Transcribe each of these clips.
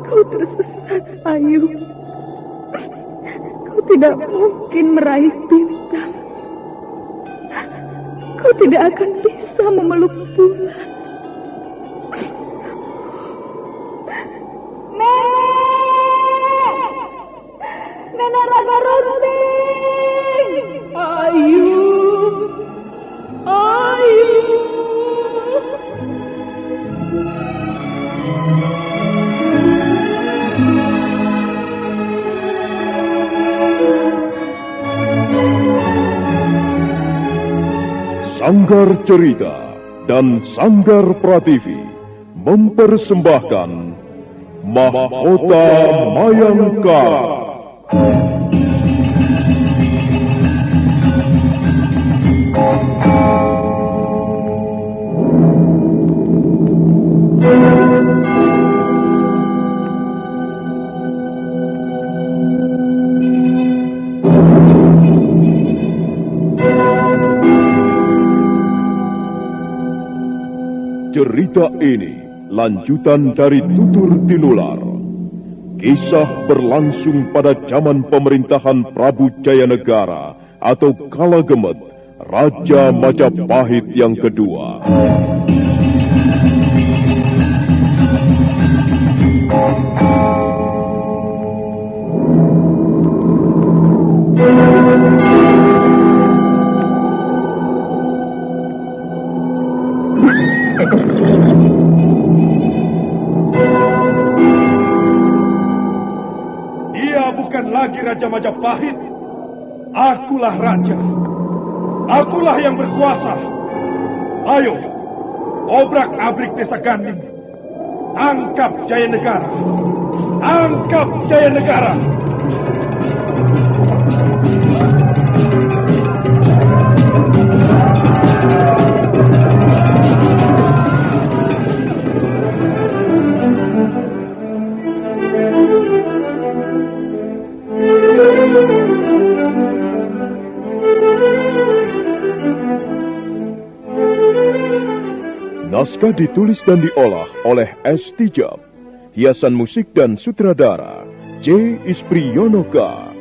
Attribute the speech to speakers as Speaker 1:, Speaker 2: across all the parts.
Speaker 1: Kau tersesat, Ayu. Kau tidak mungkin meraih bintang. Kau tidak akan bisa memeluk bulan. Nenek Raga Runting! Ayu!
Speaker 2: Sanggar Cerita dan Sanggar Prativi mempersembahkan Mahkota Mayangkara. Cerita ini lanjutan dari Tutur Tinular. Kisah berlangsung pada zaman pemerintahan Prabu Jayanegara atau Kala Gemet, Raja Majapahit yang kedua.
Speaker 3: Dia bukan lagi Raja Majapahit. Akulah raja. Akulah yang berkuasa. Ayo, obrak-abrik desa Ganding. Tangkap Jayanegara. Tangkap Jayanegara.
Speaker 2: Naskah ditulis dan diolah oleh S. Tijab. Hiasan musik dan sutradara C. Ispriyonoka.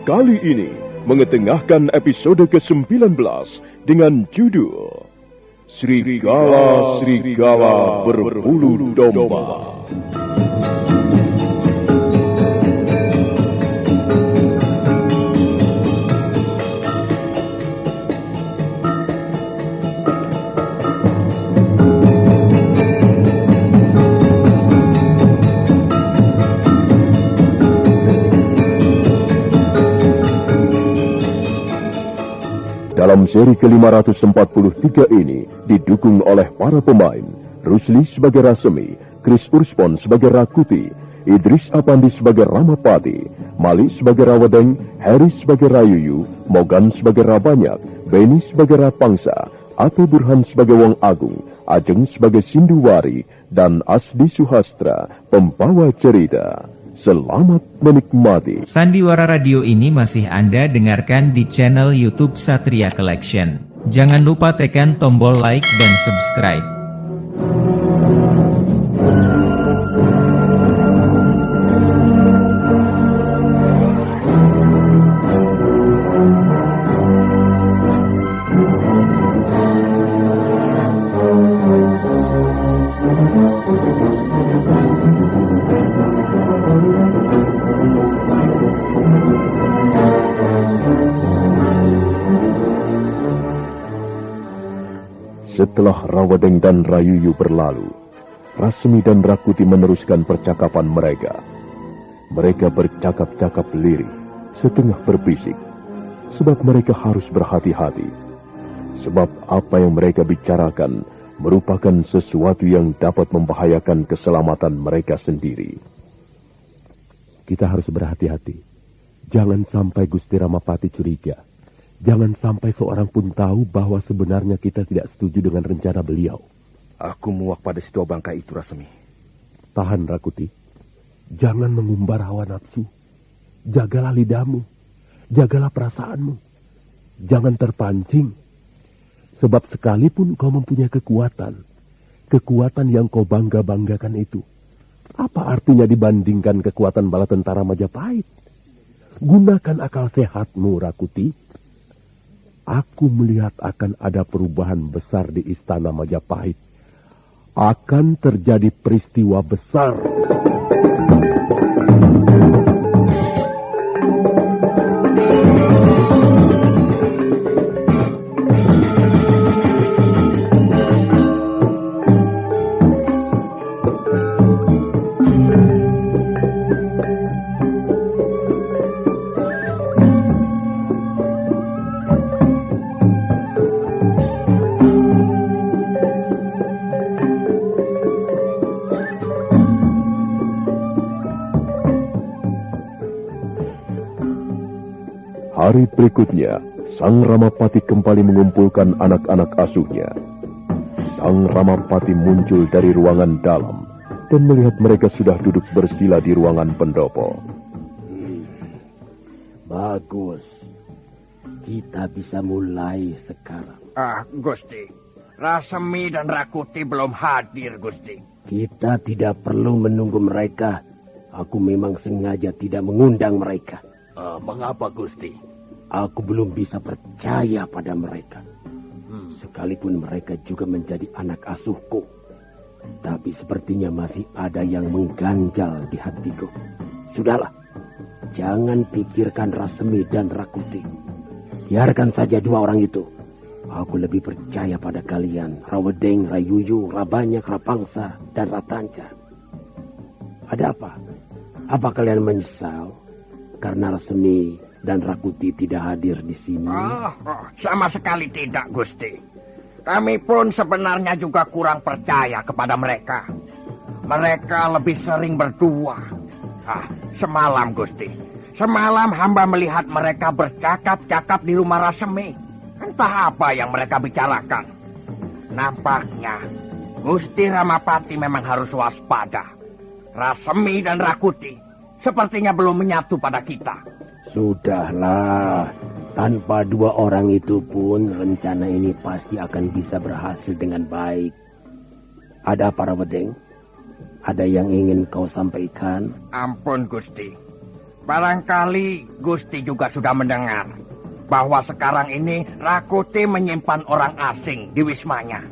Speaker 2: Kali ini mengetengahkan episode ke-19 dengan judul Serigala-Serigala Berbulu Domba. Dalam seri ke-543 ini didukung oleh para pemain Rusli sebagai Rasemi, Chris Urspon sebagai Rakuti, Idris Apandi sebagai Ramapati, Mali sebagai Rawadeng, Harry sebagai Rayuyu, Mogan sebagai Rabanyak, Beni sebagai Rapangsa, Ate Burhan sebagai Wong Agung, Ajeng sebagai Sinduwari, dan Asdi Suhastra, pembawa cerita. Selamat menikmati.
Speaker 4: Sandiwara Radio ini masih Anda dengarkan di channel YouTube Satria Collection. Jangan lupa tekan tombol like dan subscribe.
Speaker 2: Setelah Rawadeng dan Rayuyu berlalu, Rasmi dan Rakuti meneruskan percakapan mereka. Mereka bercakap-cakap lirih, setengah berbisik, sebab mereka harus berhati-hati. Sebab apa yang mereka bicarakan merupakan sesuatu yang dapat membahayakan keselamatan mereka sendiri. Kita harus berhati-hati. Jangan sampai Gusti Ramapati curiga. Jangan sampai seorang pun tahu bahwa sebenarnya kita tidak setuju dengan rencana beliau.
Speaker 5: Aku muak pada si tua bangka itu, Rasemi.
Speaker 2: Tahan, Rakuti. Jangan mengumbar hawa nafsu. Jagalah lidahmu. Jagalah perasaanmu. Jangan terpancing. Sebab sekalipun kau mempunyai kekuatan yang kau bangga-banggakan itu, apa artinya dibandingkan kekuatan bala tentara Majapahit? Gunakan akal sehatmu, Rakuti. Aku melihat akan ada perubahan besar di istana Majapahit. Akan terjadi peristiwa besar. Hari berikutnya, Sang Ramapati kembali mengumpulkan anak-anak asuhnya. Sang Ramapati muncul dari ruangan dalam dan melihat mereka sudah duduk bersila di ruangan pendopo.
Speaker 6: Bagus. Kita bisa mulai sekarang.
Speaker 5: Gusti. Rasemi dan Rakuti belum hadir, Gusti.
Speaker 6: Kita tidak perlu menunggu mereka. Aku memang sengaja tidak mengundang mereka.
Speaker 5: Mengapa, Gusti?
Speaker 6: Aku belum bisa percaya pada mereka. Sekalipun mereka juga menjadi anak asuhku. Tapi sepertinya masih ada yang mengganjal di hatiku. Sudahlah. Jangan pikirkan Rasemi dan Rakuti. Biarkan saja dua orang itu. Aku lebih percaya pada kalian. Rawedeng, Rayuyu, Rabanyak, Rapangsa, dan Ratanca. Ada apa? Apa kalian menyesal karena Rasemi dan Rakuti tidak hadir di sini?
Speaker 5: Sama sekali tidak, Gusti. Kami pun sebenarnya juga kurang percaya kepada mereka. Mereka lebih sering berdua. Semalam, Gusti. Semalam hamba melihat mereka bercakap-cakap di rumah Rasemi. Entah apa yang mereka bicarakan. Nampaknya Gusti Ramapati memang harus waspada. Rasemi dan Rakuti sepertinya belum menyatu pada kita.
Speaker 6: Sudahlah, tanpa dua orang itu pun rencana ini pasti akan bisa berhasil dengan baik. Ada apa, Rawedeng? Ada yang ingin kau sampaikan?
Speaker 5: Ampun, Gusti. Barangkali Gusti juga sudah mendengar bahwa sekarang ini Rakuti menyimpan orang asing di wismanya.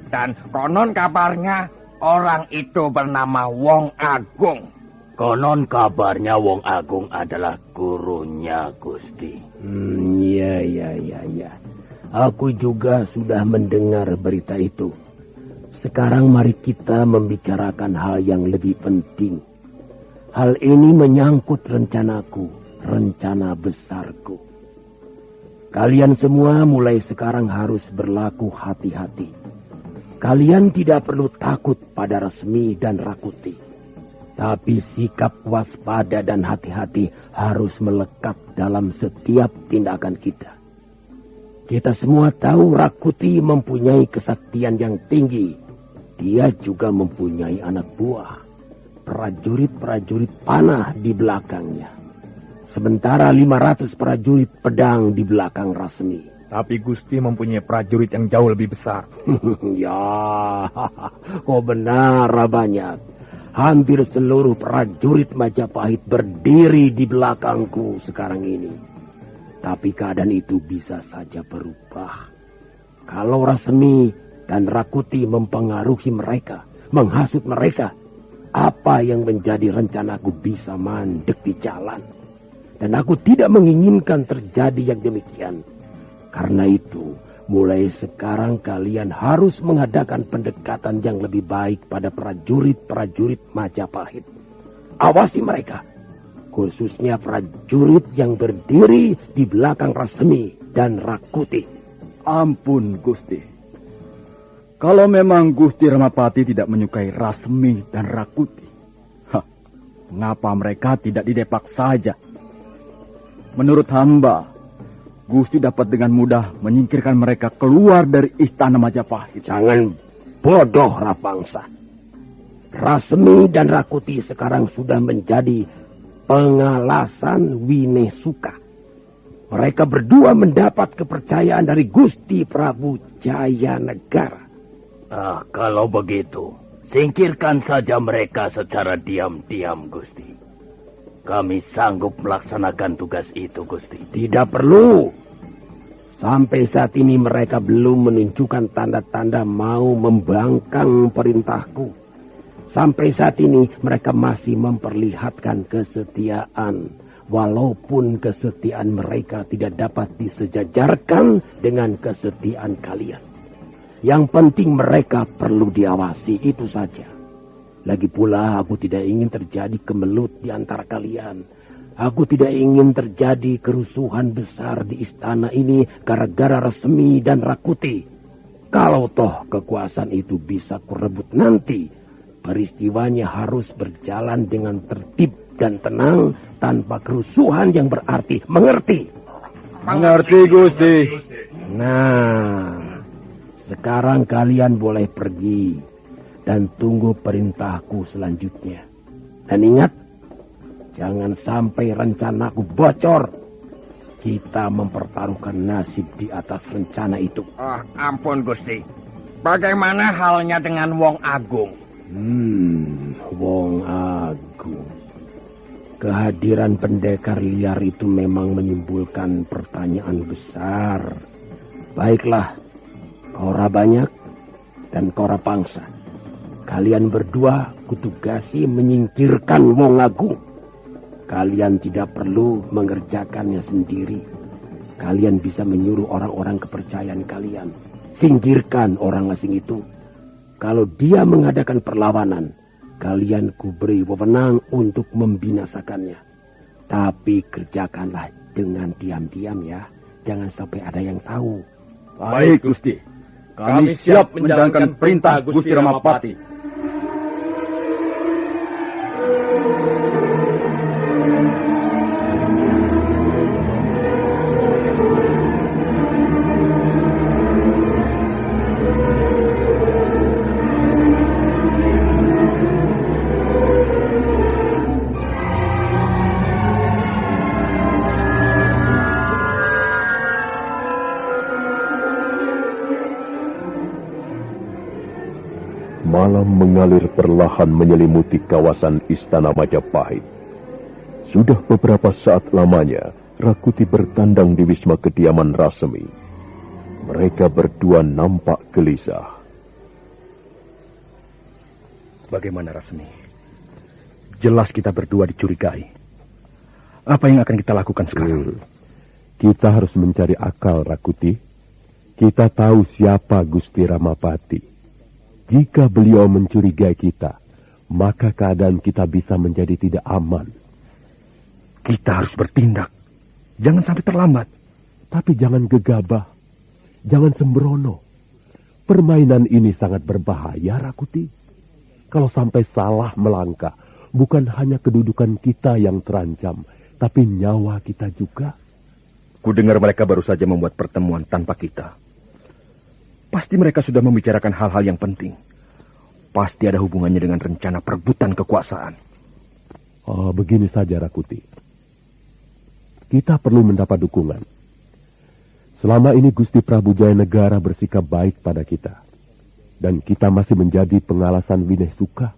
Speaker 5: Dan konon kabarnya orang itu bernama Wong Agung.
Speaker 6: Konon kabarnya Wong Agung adalah gurunya, Gusti. Ya. Aku juga sudah mendengar berita itu. Sekarang mari kita membicarakan hal yang lebih penting. Hal ini menyangkut rencanaku, rencana besarku. Kalian semua mulai sekarang harus berlaku hati-hati. Kalian tidak perlu takut pada Rasemi dan Rakuti. Tapi sikap waspada dan hati-hati harus melekat dalam setiap tindakan kita. Kita semua tahu Rakuti mempunyai kesaktian yang tinggi. Dia juga mempunyai anak buah. Prajurit-prajurit panah di belakangnya. Sementara 500 prajurit pedang di belakang Rasemi.
Speaker 7: Tapi Gusti mempunyai prajurit yang jauh lebih besar.
Speaker 6: Ya, kau benar, Rabanyak. Hampir seluruh prajurit Majapahit berdiri di belakangku sekarang ini. Tapi keadaan itu bisa saja berubah. Kalau Rasemi dan Rakuti mempengaruhi mereka, menghasut mereka, apa yang menjadi rencanaku bisa mandek di jalan. Dan aku tidak menginginkan terjadi yang demikian. Karena itu, mulai sekarang kalian harus mengadakan pendekatan yang lebih baik pada prajurit-prajurit Majapahit. Awasi mereka, khususnya prajurit yang berdiri di belakang Rasemi dan Rakuti.
Speaker 7: Ampun, Gusti. Kalau memang Gusti Ramapati tidak menyukai Rasemi dan Rakuti, Mengapa mereka tidak didepak saja? Menurut hamba, Gusti dapat dengan mudah menyingkirkan mereka keluar dari istana Majapahit.
Speaker 6: Jangan bodoh, Rapangsa. Rasmi dan Rakuti sekarang sudah menjadi pengalasan Winesuka. Mereka berdua mendapat kepercayaan dari Gusti Prabu Jayanegara.
Speaker 8: Kalau begitu, singkirkan saja mereka secara diam-diam, Gusti. Kami sanggup melaksanakan tugas itu, Gusti.
Speaker 6: Tidak perlu. Sampai saat ini mereka belum menunjukkan tanda-tanda mau membangkang perintahku. Sampai saat ini mereka masih memperlihatkan kesetiaan. Walaupun kesetiaan mereka tidak dapat disejajarkan dengan kesetiaan kalian. Yang penting mereka perlu diawasi, itu saja. Lagi pula aku tidak ingin terjadi kemelut di antara kalian. Aku tidak ingin terjadi kerusuhan besar di istana ini gara-gara Resmi dan Rakuti. Kalau toh kekuasaan itu bisa kurebut nanti, peristiwanya harus berjalan dengan tertib dan tenang tanpa kerusuhan yang berarti. Mengerti?
Speaker 7: Mengerti, Gusti.
Speaker 6: Nah, sekarang kalian boleh pergi dan tunggu perintahku selanjutnya. Dan ingat, jangan sampai rencanaku bocor. Kita mempertaruhkan nasib di atas rencana itu.
Speaker 5: Ampun, Gusti. Bagaimana halnya dengan Wong Agung?
Speaker 6: Wong Agung. Kehadiran pendekar liar itu memang menimbulkan pertanyaan besar. Baiklah, Kora Banyak dan Kora Pangsa. Kalian berdua kutugasi menyingkirkan Wong Agung. Kalian tidak perlu mengerjakannya sendiri. Kalian bisa menyuruh orang-orang kepercayaan kalian. Singkirkan orang asing itu. Kalau dia mengadakan perlawanan, kalian kuberi wewenang untuk membinasakannya. Tapi kerjakanlah dengan diam-diam ya. Jangan sampai ada yang tahu.
Speaker 7: Baik, Gusti. Kami siap menjalankan perintah Gusti Ramapati.
Speaker 2: Malam mengalir perlahan menyelimuti kawasan istana Majapahit. Sudah beberapa saat lamanya, Rakuti bertandang di wisma kediaman Rasmi. Mereka berdua nampak gelisah.
Speaker 7: Bagaimana, Rasmi? Jelas kita berdua dicurigai. Apa yang akan kita lakukan sekarang?
Speaker 2: Kita harus mencari akal, Rakuti. Kita tahu siapa Gusti Ramapati. Jika beliau mencurigai kita, maka keadaan kita bisa menjadi tidak aman.
Speaker 7: Kita harus bertindak. Jangan sampai terlambat.
Speaker 2: Tapi jangan gegabah. Jangan sembrono. Permainan ini sangat berbahaya, Rakuti. Kalau sampai salah melangkah, bukan hanya kedudukan kita yang terancam, tapi nyawa kita juga.
Speaker 7: Kudengar mereka baru saja membuat pertemuan tanpa kita. Pasti mereka sudah membicarakan hal-hal yang penting. Pasti ada hubungannya dengan rencana perebutan kekuasaan.
Speaker 2: Begini saja, Rakuti. Kita perlu mendapat dukungan. Selama ini Gusti Prabu Jayanegara bersikap baik pada kita. Dan kita masih menjadi pengalasan Winesuka.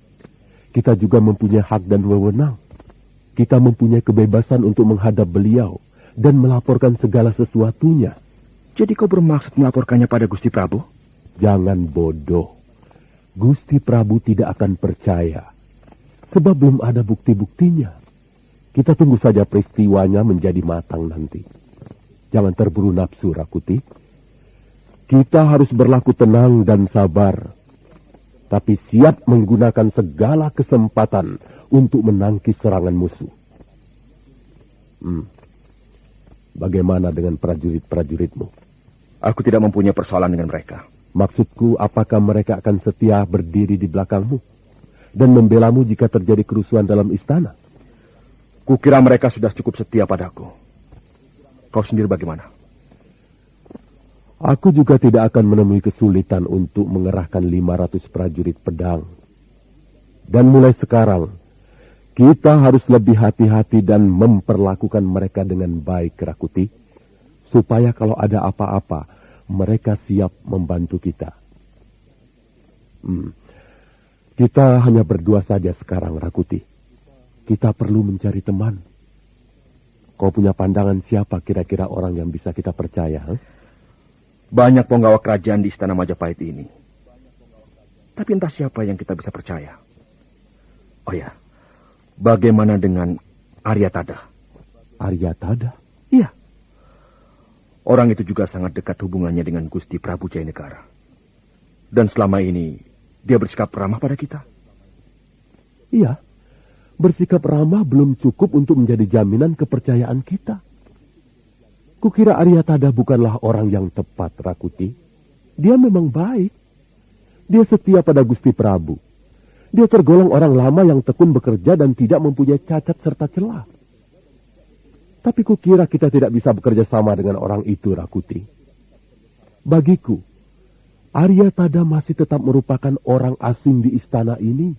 Speaker 2: Kita juga mempunyai hak dan wewenang. Kita mempunyai kebebasan untuk menghadap beliau dan melaporkan segala sesuatunya.
Speaker 7: Jadi kau bermaksud melaporkannya pada Gusti Prabu?
Speaker 2: Jangan bodoh. Gusti Prabu tidak akan percaya. Sebab belum ada bukti-buktinya. Kita tunggu saja peristiwanya menjadi matang nanti. Jangan terburu nafsu, Rakuti. Kita harus berlaku tenang dan sabar. Tapi siap menggunakan segala kesempatan untuk menangkis serangan musuh. Bagaimana dengan prajurit-prajuritmu?
Speaker 7: Aku tidak mempunyai persoalan dengan mereka.
Speaker 2: Maksudku, apakah mereka akan setia berdiri di belakangmu dan membelamu jika terjadi kerusuhan dalam istana?
Speaker 7: Kukira mereka sudah cukup setia padaku. Kau sendiri bagaimana?
Speaker 2: Aku juga tidak akan menemui kesulitan untuk mengerahkan 500 prajurit pedang. Dan mulai sekarang, kita harus lebih hati-hati dan memperlakukan mereka dengan baik, Rakuti, supaya kalau ada apa-apa, mereka siap membantu kita. Kita hanya berdua saja sekarang, Rakuti. Kita perlu mencari teman. Kau punya pandangan siapa kira-kira orang yang bisa kita percaya?
Speaker 7: Banyak penggawa kerajaan di Istana Majapahit ini. Tapi entah siapa yang kita bisa percaya. Oh ya, bagaimana dengan Aryatada?
Speaker 2: Aryatada?
Speaker 7: Iya. Orang itu juga sangat dekat hubungannya dengan Gusti Prabu Jayanegara. Dan selama ini, dia bersikap ramah pada kita.
Speaker 2: Iya, bersikap ramah belum cukup untuk menjadi jaminan kepercayaan kita. Kukira Aryatada bukanlah orang yang tepat, Rakuti. Dia memang baik. Dia setia pada Gusti Prabu. Dia tergolong orang lama yang tekun bekerja dan tidak mempunyai cacat serta celah. Tapi kukira kita tidak bisa bekerja sama dengan orang itu, Rakuti. Bagiku, Aryatada masih tetap merupakan orang asing di istana ini.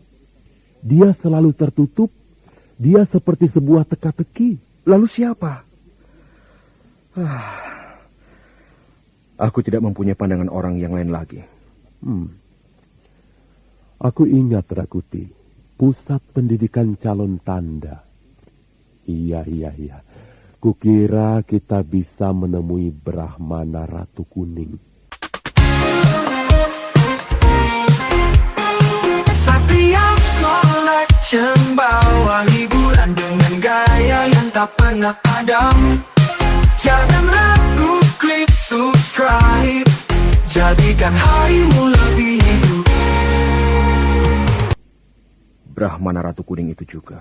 Speaker 2: Dia selalu tertutup. Dia seperti sebuah teka-teki.
Speaker 7: Lalu siapa? Aku tidak mempunyai pandangan orang yang lain lagi.
Speaker 2: Aku ingat, Rakuti, pusat pendidikan calon tanda. Iya. Kukira kita bisa menemui Brahmana Ratu Kuning.
Speaker 9: Satria Collection bawa hiburan dengan gaya yang tak pernah padam. Jangan ragu, klik subscribe. Jadikan harimu lebih hidup.
Speaker 7: Brahmana Ratu Kuning itu juga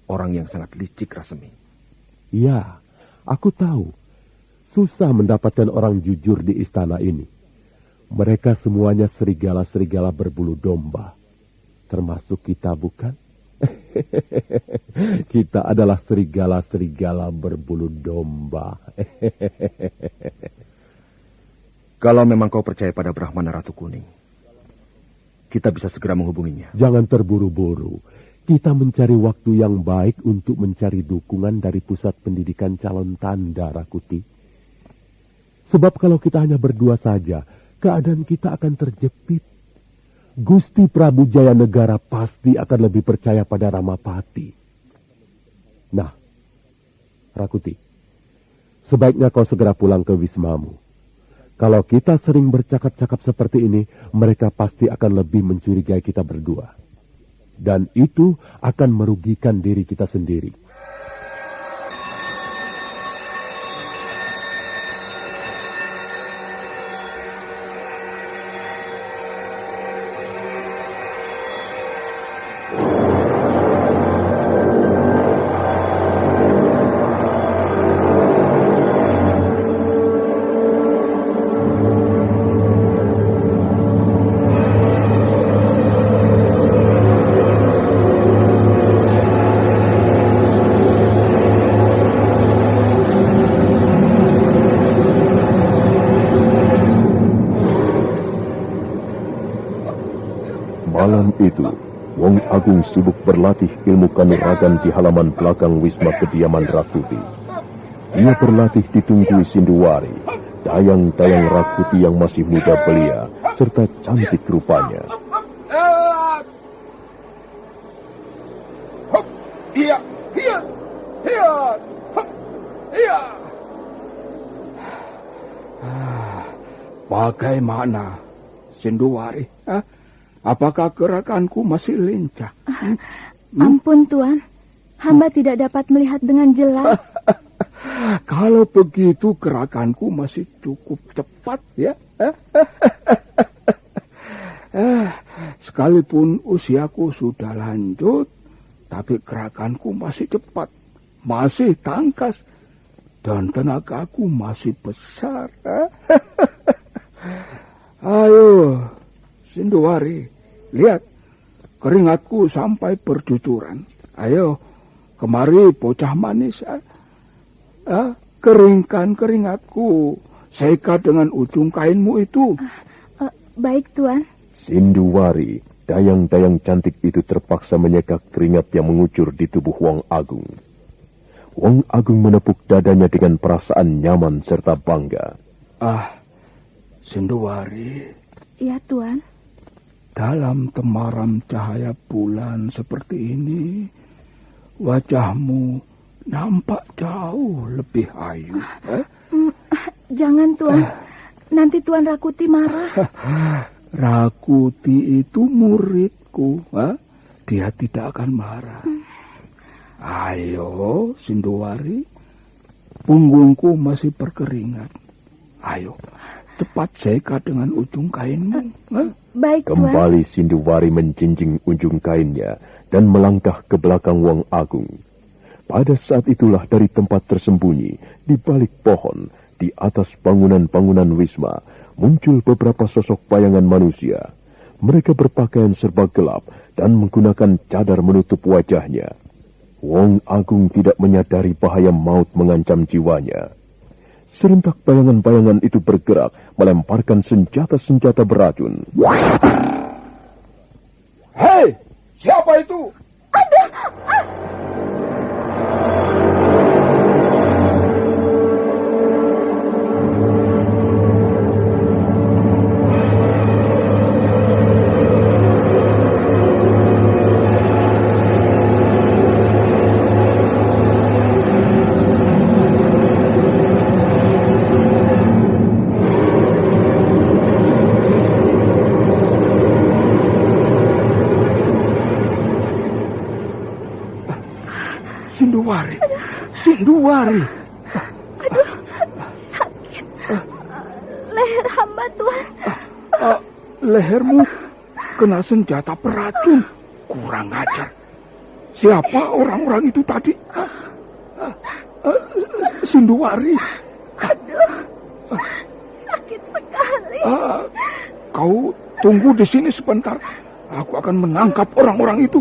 Speaker 7: orang yang sangat licik, Rasemi.
Speaker 2: Ya, aku tahu. Susah mendapatkan orang jujur di istana ini. Mereka semuanya serigala-serigala berbulu domba. Termasuk kita, bukan? Kita adalah serigala-serigala berbulu domba.
Speaker 7: Kalau memang kau percaya pada Brahmana Ratu Kuning, kita bisa segera menghubunginya.
Speaker 2: Jangan terburu-buru. Kita mencari waktu yang baik untuk mencari dukungan dari pusat pendidikan calon tanda, Rakuti. Sebab kalau kita hanya berdua saja, keadaan kita akan terjepit. Gusti Prabu Jayanegara pasti akan lebih percaya pada Ramapati. Nah, Rakuti, sebaiknya kau segera pulang ke wismamu. Kalau kita sering bercakap-cakap seperti ini, mereka pasti akan lebih mencurigai kita berdua. Dan itu akan merugikan diri kita sendiri. Malam itu, Wong Agung sibuk berlatih ilmu kanuragan di halaman belakang wisma kediaman Rakuti. Dia berlatih ditunggui Sinduwari, dayang-dayang Rakuti yang masih muda belia, serta cantik rupanya.
Speaker 10: Bagaimana, Sinduwari? Apakah gerakanku masih lincah?
Speaker 1: Ampun, Tuan. Hamba tidak dapat melihat dengan jelas.
Speaker 10: Kalau begitu gerakanku masih cukup cepat, ya. Sekalipun usiaku sudah lanjut, tapi gerakanku masih cepat, masih tangkas, dan tenagaku masih besar. Ayo, Sinduwari, lihat, keringatku sampai bercucuran. Ayo, kemari bocah manis. Keringkan keringatku. Seka dengan ujung kainmu itu.
Speaker 1: Baik, Tuan.
Speaker 2: Sinduwari, dayang-dayang cantik itu terpaksa menyeka keringat yang mengucur di tubuh Wong Agung. Wong Agung menepuk dadanya dengan perasaan nyaman serta bangga.
Speaker 10: Sinduwari.
Speaker 1: Ya, Tuan.
Speaker 10: Dalam temaram cahaya bulan seperti ini, wajahmu nampak jauh lebih ayu.
Speaker 1: Jangan, Tuan. Nanti Tuan Rakuti marah.
Speaker 10: Rakuti itu muridku. Dia tidak akan marah. Ayo, Sinduwari. Punggungku masih berkeringat. Ayo, cepat seka dengan ujung kainmu.
Speaker 1: Baik, Tuan.
Speaker 2: Kembali Sinduwari menjinjing ujung kainnya dan melangkah ke belakang Wong Agung. Pada saat itulah dari tempat tersembunyi di balik pohon, di atas bangunan-bangunan wisma, muncul beberapa sosok bayangan manusia. Mereka berpakaian serba gelap dan menggunakan cadar menutup wajahnya. Wong Agung tidak menyadari bahaya maut mengancam jiwanya. Serentak bayangan-bayangan itu bergerak, melemparkan senjata-senjata beracun.
Speaker 10: Hei, siapa itu? Sinduwari.
Speaker 1: Aduh, sakit. Leher hamba, Tuan.
Speaker 10: Lehermu kena senjata beracun. Kurang ajar. Siapa orang-orang itu tadi? Sinduwari.
Speaker 1: Aduh, sakit sekali.
Speaker 10: Kau tunggu di sini sebentar. Aku akan menangkap orang-orang itu.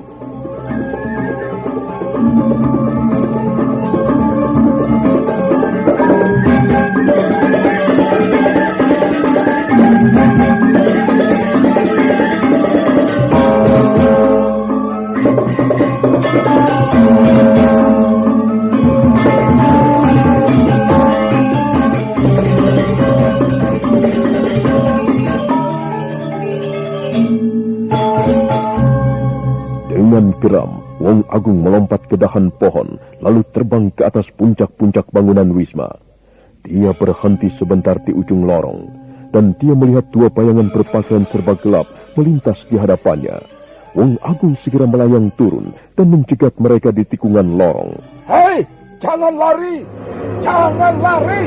Speaker 2: Dengan geram, Wong Agung melompat ke dahan pohon, lalu terbang ke atas puncak-puncak bangunan wisma. Dia berhenti sebentar di ujung lorong, dan dia melihat dua bayangan berpakaian serba gelap melintas di hadapannya. Wong Agung segera melayang turun dan mencegat mereka di tikungan lorong.
Speaker 10: Hei, jangan lari! Jangan lari!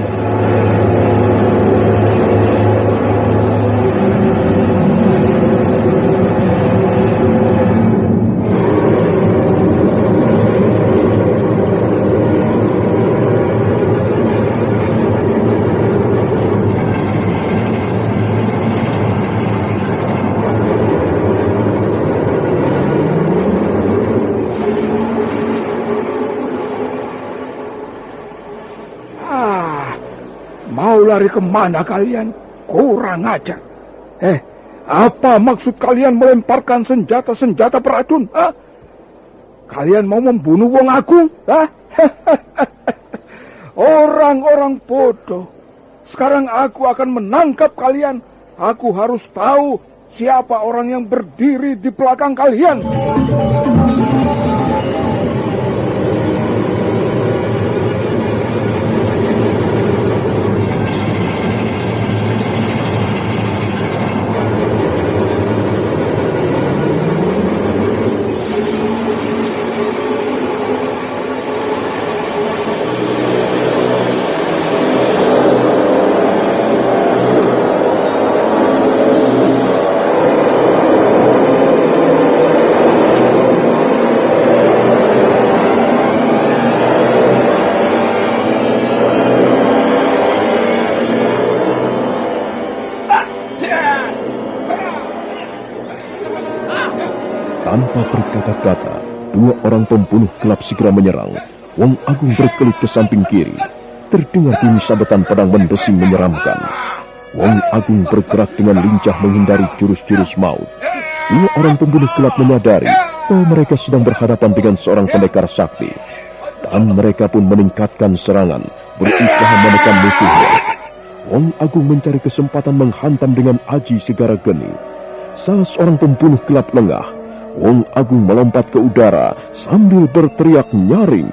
Speaker 10: Lari kemana kalian? Kurang ajar. Apa maksud kalian melemparkan senjata-senjata beracun? Kalian mau membunuh Wong Agung? Orang-orang bodoh. Sekarang aku akan menangkap kalian. Aku harus tahu siapa orang yang berdiri di belakang kalian.
Speaker 2: Tanpa berkata-kata, dua orang pembunuh gelap segera menyerang, Wong Agung berkelit ke samping kiri. Terdengar bunyi sabetan pedang mendesing menyeramkan. Wong Agung bergerak dengan lincah menghindari jurus-jurus maut. Dua orang pembunuh gelap menyadari bahwa mereka sedang berhadapan dengan seorang pendekar sakti. Dan mereka pun meningkatkan serangan, berusaha menekan musuhnya. Wong Agung mencari kesempatan menghantam dengan aji segara geni. Salah seorang pembunuh gelap lengah. Wong Agung melompat ke udara sambil berteriak nyaring.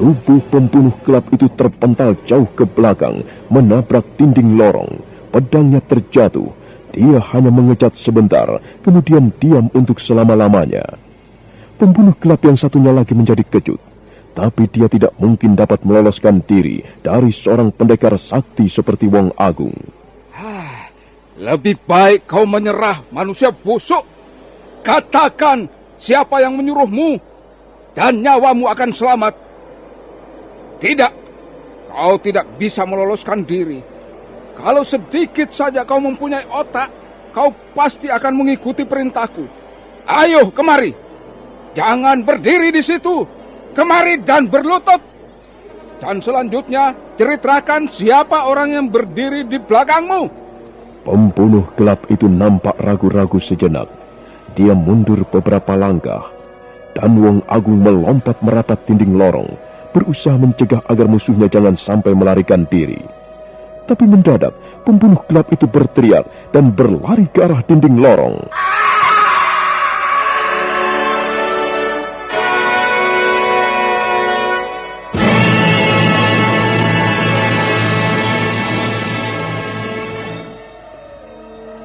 Speaker 2: Tubuh pembunuh gelap itu terpental jauh ke belakang, menabrak dinding lorong. Pedangnya terjatuh. Dia hanya mengecat sebentar, kemudian diam untuk selama-lamanya. Pembunuh gelap yang satunya lagi menjadi kejut. Tapi dia tidak mungkin dapat meloloskan diri dari seorang pendekar sakti seperti Wong Agung.
Speaker 10: Lebih baik kau menyerah, manusia busuk. Katakan siapa yang menyuruhmu, dan nyawamu akan selamat. Tidak, kau tidak bisa meloloskan diri. Kalau sedikit saja kau mempunyai otak, kau pasti akan mengikuti perintahku. Ayo kemari, jangan berdiri di situ. Kemari dan berlutut. Dan selanjutnya ceritakan siapa orang yang berdiri di belakangmu.
Speaker 2: Pembunuh gelap itu nampak ragu-ragu sejenak. Dia mundur beberapa langkah. Dan Wong Agung melompat merapat dinding lorong, berusaha mencegah agar musuhnya jangan sampai melarikan diri. Tapi mendadak, pembunuh gelap itu berteriak dan berlari ke arah dinding lorong.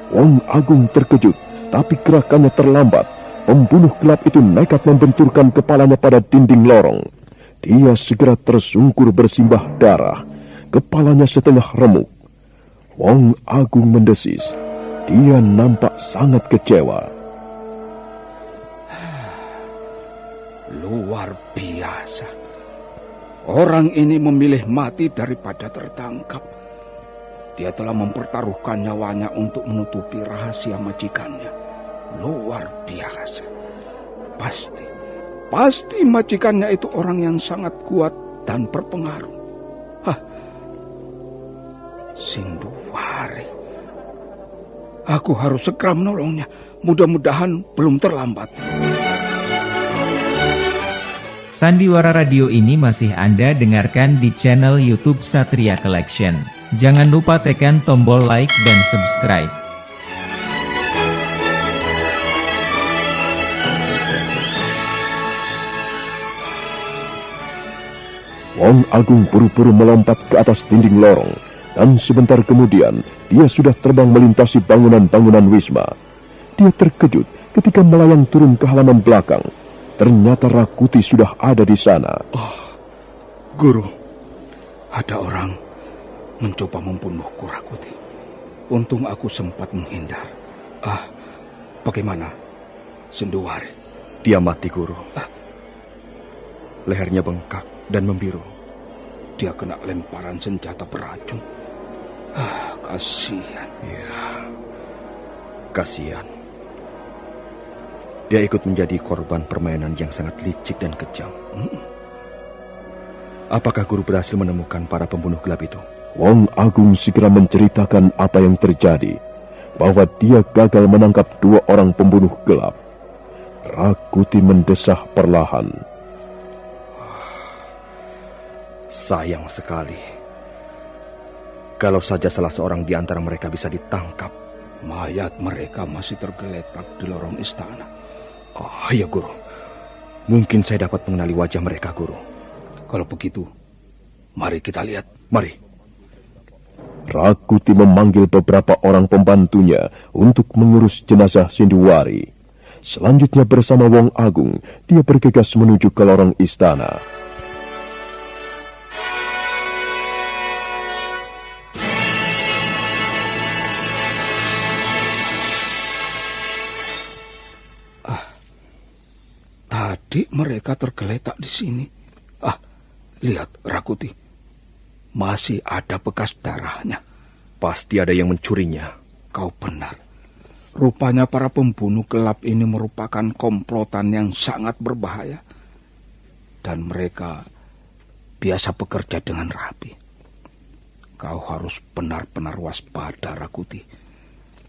Speaker 2: Wong Agung terkejut, tapi gerakannya terlambat. Pembunuh gelap itu nekat membenturkan kepalanya pada dinding lorong. Dia segera tersungkur bersimbah darah. Kepalanya setengah remuk. Wong Agung mendesis. Dia nampak sangat kecewa.
Speaker 10: Luar biasa. Orang ini memilih mati daripada tertangkap. Dia telah mempertaruhkan nyawanya untuk menutupi rahasia majikannya. Luar biasa. Pasti majikannya itu orang yang sangat kuat dan berpengaruh. Sinduwari. Aku harus segera menolongnya. Mudah-mudahan belum terlambat.
Speaker 4: Sandiwara Radio ini masih Anda dengarkan di channel YouTube Satria Collection. Jangan lupa tekan tombol like dan subscribe.
Speaker 2: Wong Agung buru-buru melompat ke atas dinding lorong, dan sebentar kemudian dia sudah terbang melintasi bangunan-bangunan wisma. Dia terkejut ketika melayang turun ke halaman belakang. Ternyata Rakuti sudah ada di sana.
Speaker 10: Guru, ada orang mencoba membunuhku, Rakuti. Untung aku sempat menghindar. Bagaimana, Sinduwari?
Speaker 7: Dia mati, Guru. Lehernya bengkak dan membiru.
Speaker 10: Dia kena lemparan senjata beracun. Kasihan.
Speaker 7: Ya, kasihan. Dia ikut menjadi korban permainan yang sangat licik dan kejam. Apakah Guru berhasil menemukan para pembunuh gelap itu?
Speaker 2: Wong Agung segera menceritakan apa yang terjadi, bahwa dia gagal menangkap dua orang pembunuh gelap. Rakuti mendesah perlahan.
Speaker 7: Sayang sekali. Kalau saja salah seorang di antara mereka bisa ditangkap.
Speaker 10: Mayat mereka masih tergeletak di lorong istana.
Speaker 7: Ya, Guru. Mungkin saya dapat mengenali wajah mereka, Guru.
Speaker 10: Kalau begitu, mari kita lihat.
Speaker 7: Mari.
Speaker 2: Rakuti memanggil beberapa orang pembantunya untuk mengurus jenazah Sinduwari. Selanjutnya bersama Wong Agung, dia bergegas menuju ke lorong istana.
Speaker 10: adik mereka tergeletak di sini. Lihat, Rakuti. Masih ada bekas darahnya.
Speaker 7: Pasti ada yang mencurinya.
Speaker 10: Kau benar. Rupanya para pembunuh gelap ini merupakan komplotan yang sangat berbahaya. Dan mereka biasa bekerja dengan rapi. Kau harus benar-benar waspada, Rakuti.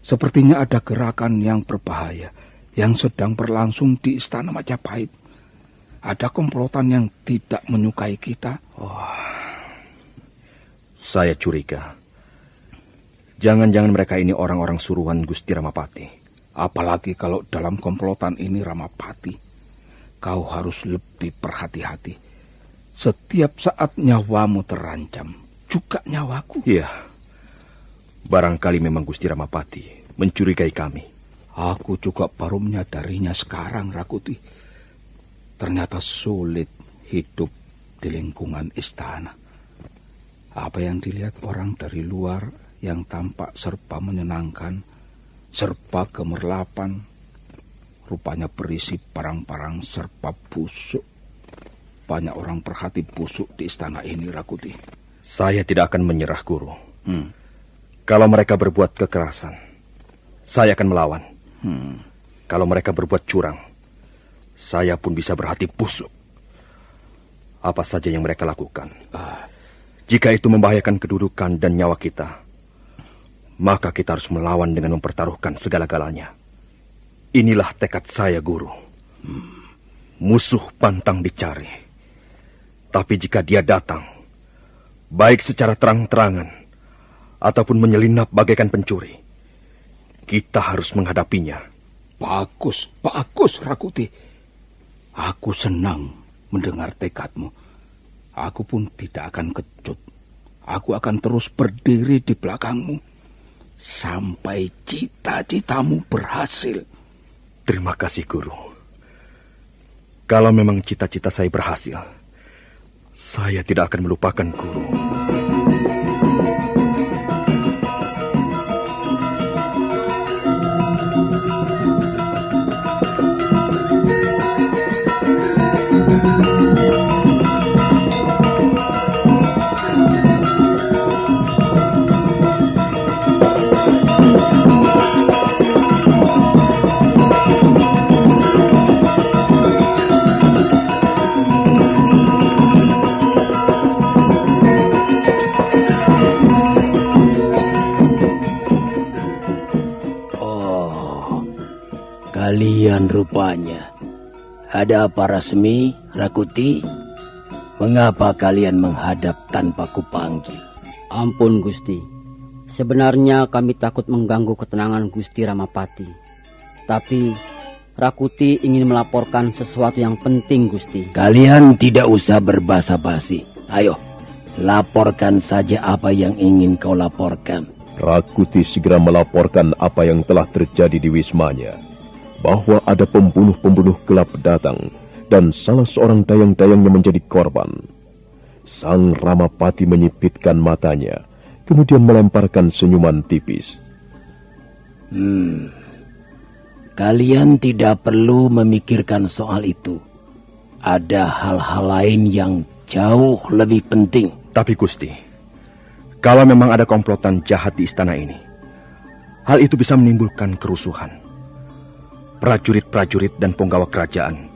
Speaker 10: Sepertinya ada gerakan yang berbahaya yang sedang berlangsung di Istana Majapahit. Ada komplotan yang tidak menyukai kita.
Speaker 7: Saya curiga. Jangan-jangan mereka ini orang-orang suruhan Gusti Ramapati.
Speaker 10: Apalagi kalau dalam komplotan ini Ramapati. Kau harus lebih berhati-hati. Setiap saat nyawamu terancam, juga nyawaku.
Speaker 7: Iya. Barangkali memang Gusti Ramapati mencurigai kami.
Speaker 10: Aku juga baru menyadarinya sekarang, Rakuti. Ternyata sulit hidup di lingkungan istana. Apa yang dilihat orang dari luar yang tampak serba menyenangkan, serba gemerlapan, rupanya berisi barang-barang serba busuk. Banyak orang berhati busuk di istana ini, Rakuti.
Speaker 7: Saya tidak akan menyerah, Guru. Kalau mereka berbuat kekerasan, saya akan melawan. Kalau mereka berbuat curang, saya pun bisa berhati busuk. Apa saja yang mereka lakukan, jika itu membahayakan kedudukan dan nyawa kita, maka kita harus melawan dengan mempertaruhkan segala-galanya. Inilah tekad saya, Guru. Musuh pantang dicari. Tapi jika dia datang, baik secara terang-terangan ataupun menyelinap bagaikan pencuri, kita harus menghadapinya.
Speaker 10: Bagus, Rakuti. Aku senang mendengar tekadmu. Aku pun tidak akan kecut. Aku akan terus berdiri di belakangmu sampai cita-citamu berhasil.
Speaker 7: Terima kasih, Guru. Kalau memang cita-cita saya berhasil, saya tidak akan melupakan Guru.
Speaker 6: Kalian rupanya. Ada apa, Rasmi, Rakuti? Mengapa kalian menghadap tanpa kupanggil?
Speaker 11: Ampun, Gusti. Sebenarnya kami takut mengganggu ketenangan Gusti Ramapati. Tapi Rakuti ingin melaporkan sesuatu yang penting, Gusti.
Speaker 6: Kalian tidak usah berbasa-basi. Ayo, laporkan saja apa yang ingin kau laporkan.
Speaker 2: Rakuti segera melaporkan apa yang telah terjadi di wismanya. Bahwa ada pembunuh-pembunuh gelap datang dan salah seorang dayang-dayangnya menjadi korban. Sang Ramapati menyipitkan matanya, kemudian melemparkan senyuman tipis.
Speaker 6: Kalian tidak perlu memikirkan soal itu. Ada hal-hal lain yang jauh lebih penting.
Speaker 7: Tapi Gusti, kalau memang ada komplotan jahat di istana ini, hal itu bisa menimbulkan kerusuhan. Prajurit-prajurit dan penggawa kerajaan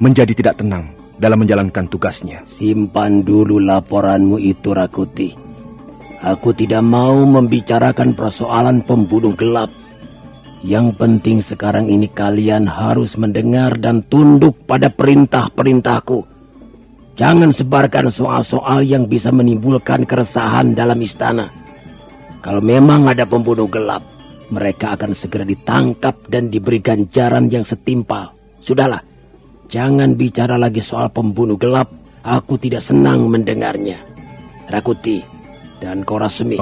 Speaker 7: menjadi tidak tenang dalam menjalankan tugasnya.
Speaker 6: Simpan dulu laporanmu itu, Rakuti. Aku tidak mau membicarakan persoalan pembunuh gelap. Yang penting sekarang ini kalian harus mendengar dan tunduk pada perintah-perintahku. Jangan sebarkan soal-soal yang bisa menimbulkan keresahan dalam istana. Kalau memang ada pembunuh gelap, mereka akan segera ditangkap dan diberi ganjaran yang setimpal. Sudahlah, jangan bicara lagi soal pembunuh gelap. Aku tidak senang mendengarnya. Rakuti dan Korasmi.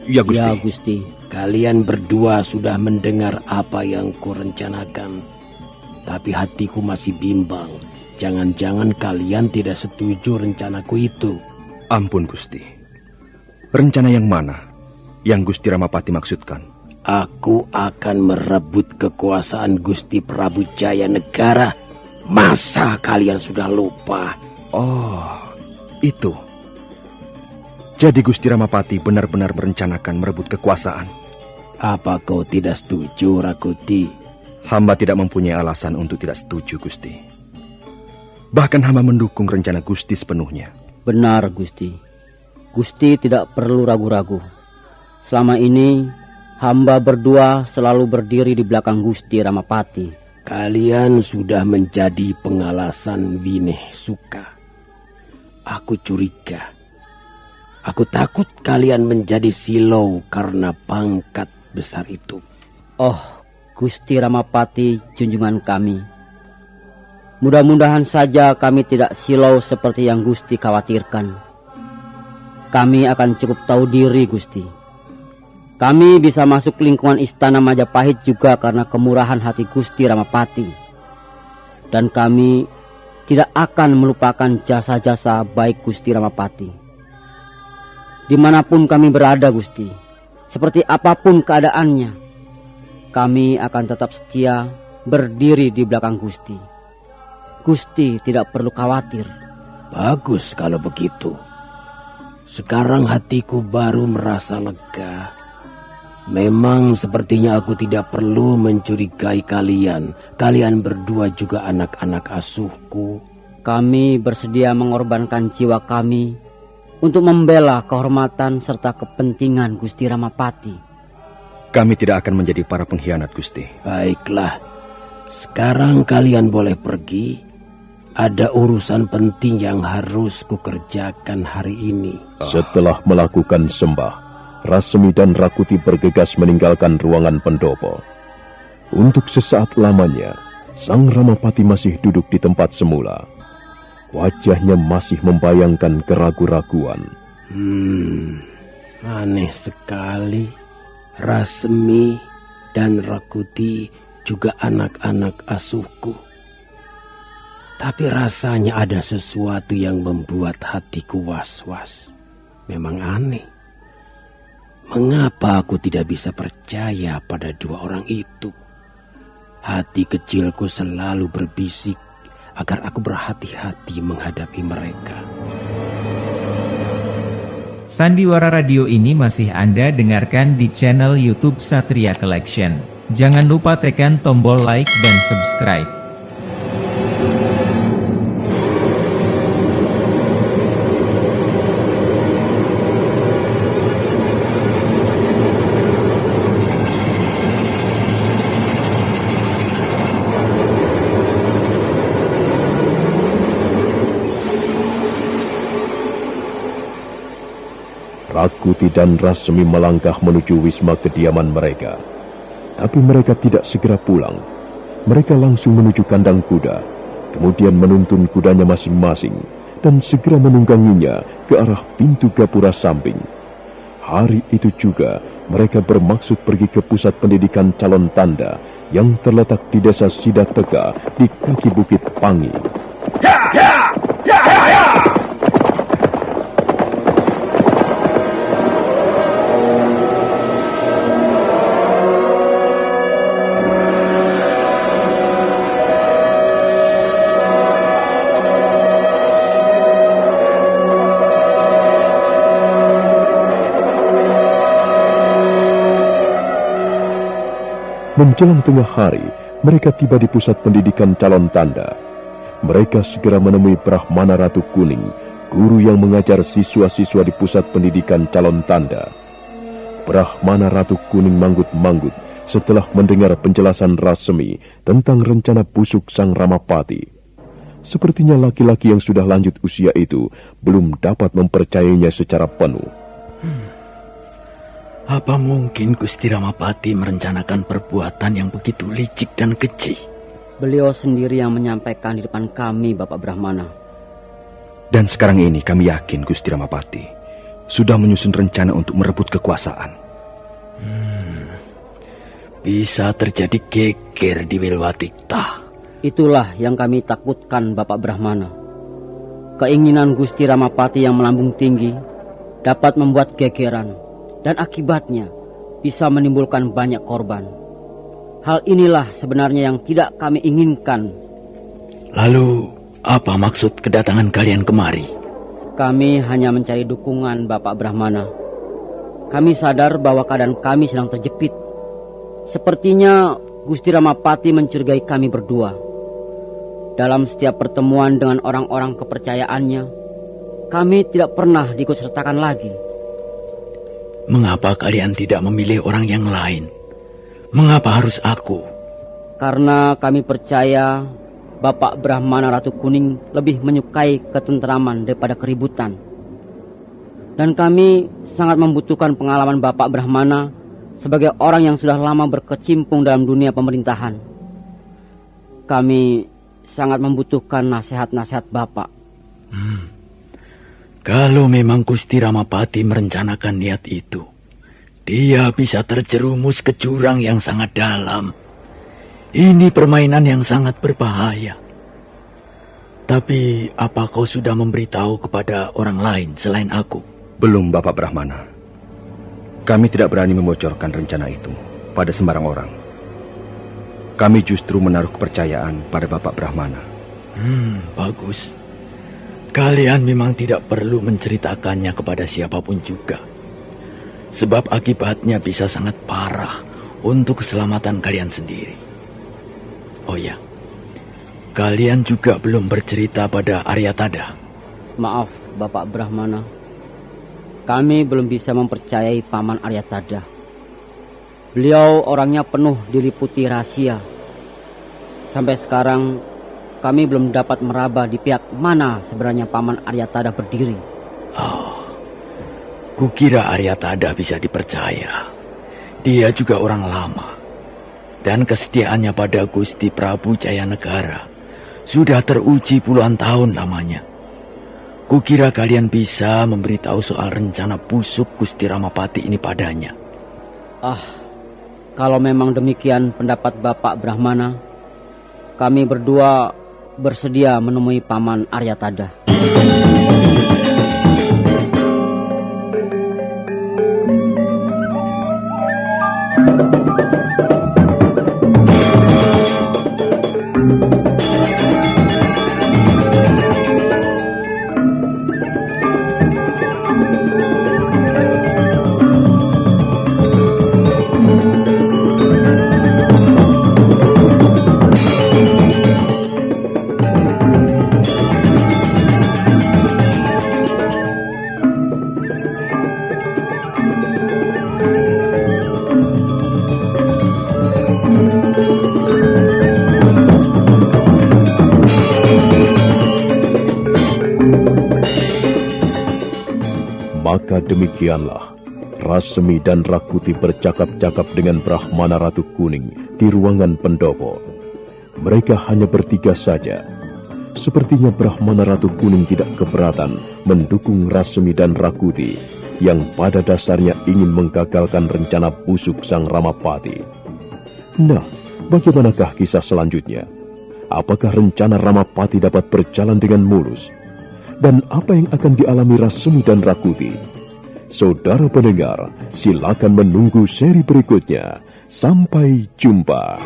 Speaker 7: Ya, Gusti.
Speaker 11: Ya, Gusti.
Speaker 6: Kalian berdua sudah mendengar apa yang kurencanakan. Tapi hatiku masih bimbang. Jangan-jangan kalian tidak setuju rencanaku itu.
Speaker 7: Ampun, Gusti. Rencana yang mana yang Gusti Ramapati maksudkan?
Speaker 6: Aku akan merebut kekuasaan Gusti Prabu Jaya Negara Masa kalian sudah lupa?
Speaker 7: Oh, itu. Jadi Gusti Ramapati benar-benar merencanakan merebut kekuasaan.
Speaker 6: Apa kau tidak setuju, Rakuti?
Speaker 7: Hamba tidak mempunyai alasan untuk tidak setuju, Gusti. Bahkan hamba mendukung rencana Gusti sepenuhnya.
Speaker 11: Benar, Gusti. Gusti tidak perlu ragu-ragu. Selama ini, hamba berdua selalu berdiri di belakang Gusti Ramapati.
Speaker 6: Kalian sudah menjadi pengalasan Wineh Suka. Aku curiga. Aku takut kalian menjadi silau karena pangkat besar itu.
Speaker 11: Oh, Gusti Ramapati, junjungan kami. Mudah-mudahan saja kami tidak silau seperti yang Gusti khawatirkan. Kami akan cukup tahu diri, Gusti. Kami bisa masuk lingkungan istana Majapahit juga karena kemurahan hati Gusti Ramapati. Dan kami tidak akan melupakan jasa-jasa baik Gusti Ramapati. Dimanapun kami berada, Gusti, seperti apapun keadaannya, kami akan tetap setia berdiri di belakang Gusti. Gusti tidak perlu khawatir.
Speaker 6: Bagus kalau begitu. Sekarang hatiku baru merasa lega. Memang sepertinya aku tidak perlu mencurigai kalian. Kalian berdua juga anak-anak asuhku.
Speaker 11: Kami bersedia mengorbankan jiwa kami untuk membela kehormatan serta kepentingan Gusti Ramapati.
Speaker 7: Kami tidak akan menjadi para pengkhianat, Gusti.
Speaker 6: Baiklah. Sekarang kalian boleh pergi. Ada urusan penting yang harus kukerjakan hari ini.
Speaker 2: Setelah melakukan sembah, Rasmi dan Rakuti bergegas meninggalkan ruangan pendopo. Untuk sesaat lamanya, Sang Ramapati masih duduk di tempat semula. Wajahnya masih membayangkan keraguan-raguan.
Speaker 6: Aneh sekali. Rasmi dan Rakuti juga anak-anak asuhku. Tapi rasanya ada sesuatu yang membuat hatiku was-was. Memang aneh. Mengapa aku tidak bisa percaya pada dua orang itu? Hati kecilku selalu berbisik agar aku berhati-hati menghadapi mereka.
Speaker 4: Sandiwara Radio ini masih Anda dengarkan di channel YouTube Satria Collection. Jangan lupa tekan tombol like dan subscribe.
Speaker 2: Rakuti dan Rasmi melangkah menuju wisma kediaman mereka. Tapi mereka tidak segera pulang. Mereka langsung menuju kandang kuda, kemudian menuntun kudanya masing-masing, dan segera menungganginya ke arah pintu gapura samping. Hari itu juga, mereka bermaksud pergi ke pusat pendidikan calon tanda yang terletak di desa Sidateka di kaki Bukit Pangi. Menjelang tengah hari, mereka tiba di pusat pendidikan calon tanda. Mereka segera menemui Brahmana Ratu Kuning, guru yang mengajar siswa-siswa di pusat pendidikan calon tanda. Brahmana Ratu Kuning manggut-manggut setelah mendengar penjelasan Rasmi tentang rencana busuk Sang Ramapati. Sepertinya laki-laki yang sudah lanjut usia itu belum dapat mempercayainya secara penuh.
Speaker 12: Apa mungkin Gusti Ramapati merencanakan perbuatan yang begitu licik dan keji?
Speaker 11: Beliau sendiri yang menyampaikan di depan kami, Bapak Brahmana.
Speaker 7: Dan sekarang ini kami yakin Gusti Ramapati sudah menyusun rencana untuk merebut kekuasaan.
Speaker 12: Bisa terjadi geger di Wilwatikta.
Speaker 11: Itulah yang kami takutkan, Bapak Brahmana. Keinginan Gusti Ramapati yang melambung tinggi dapat membuat gegeran, dan akibatnya bisa menimbulkan banyak korban. Hal inilah sebenarnya yang tidak kami inginkan.
Speaker 12: Lalu, apa maksud kedatangan kalian kemari?
Speaker 11: Kami hanya mencari dukungan Bapak Brahmana. Kami sadar bahwa keadaan kami sedang terjepit. Sepertinya Gusti Ramapati mencurigai kami berdua. Dalam setiap pertemuan dengan orang-orang kepercayaannya, kami tidak pernah diikutsertakan lagi.
Speaker 12: Mengapa kalian tidak memilih orang yang lain? Mengapa harus aku?
Speaker 11: Karena kami percaya Bapak Brahmana Ratu Kuning lebih menyukai ketentraman daripada keributan. Dan kami sangat membutuhkan pengalaman Bapak Brahmana sebagai orang yang sudah lama berkecimpung dalam dunia pemerintahan. Kami sangat membutuhkan nasihat-nasihat Bapak.
Speaker 12: Kalau memang Gusti Ramapati merencanakan niat itu, dia bisa terjerumus ke jurang yang sangat dalam. Ini permainan yang sangat berbahaya. Tapi apa kau sudah memberitahu kepada orang lain selain aku?
Speaker 7: Belum, Bapak Brahmana. Kami tidak berani membocorkan rencana itu pada sembarang orang. Kami justru menaruh kepercayaan pada Bapak Brahmana.
Speaker 12: Bagus. Kalian memang tidak perlu menceritakannya kepada siapapun juga. Sebab akibatnya bisa sangat parah untuk keselamatan kalian sendiri. Oh ya, kalian juga belum bercerita pada Aryatada.
Speaker 11: Maaf, Bapak Brahmana. Kami belum bisa mempercayai Paman Aryatada. Beliau orangnya penuh diliputi rahasia. Sampai sekarang kami belum dapat meraba di pihak mana sebenarnya Paman Aryatada berdiri.
Speaker 12: Kukira Aryatada bisa dipercaya. Dia juga orang lama. Dan kesetiaannya pada Gusti Prabu Jayanegara sudah teruji puluhan tahun lamanya. Kukira kalian bisa memberitahu soal rencana busuk Gusti Ramapati ini padanya.
Speaker 11: Kalau memang demikian pendapat Bapak Brahmana, kami berdua bersedia menemui Paman Aryatada.
Speaker 2: Maka demikianlah, Rasmi dan Rakuti bercakap-cakap dengan Brahmana Ratu Kuning di ruangan pendopo. Mereka hanya bertiga saja. Sepertinya Brahmana Ratu Kuning tidak keberatan mendukung Rasmi dan Rakuti yang pada dasarnya ingin menggagalkan rencana busuk Sang Ramapati. Nah, bagaimanakah kisah selanjutnya? Apakah rencana Ramapati dapat berjalan dengan mulus? Dan apa yang akan dialami Rasmi dan Rakuti? Saudara pendengar, silakan menunggu seri berikutnya. Sampai jumpa.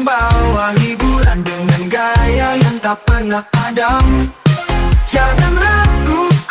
Speaker 9: Bawa hiburan dengan gaya yang tak pernah padam. Jangan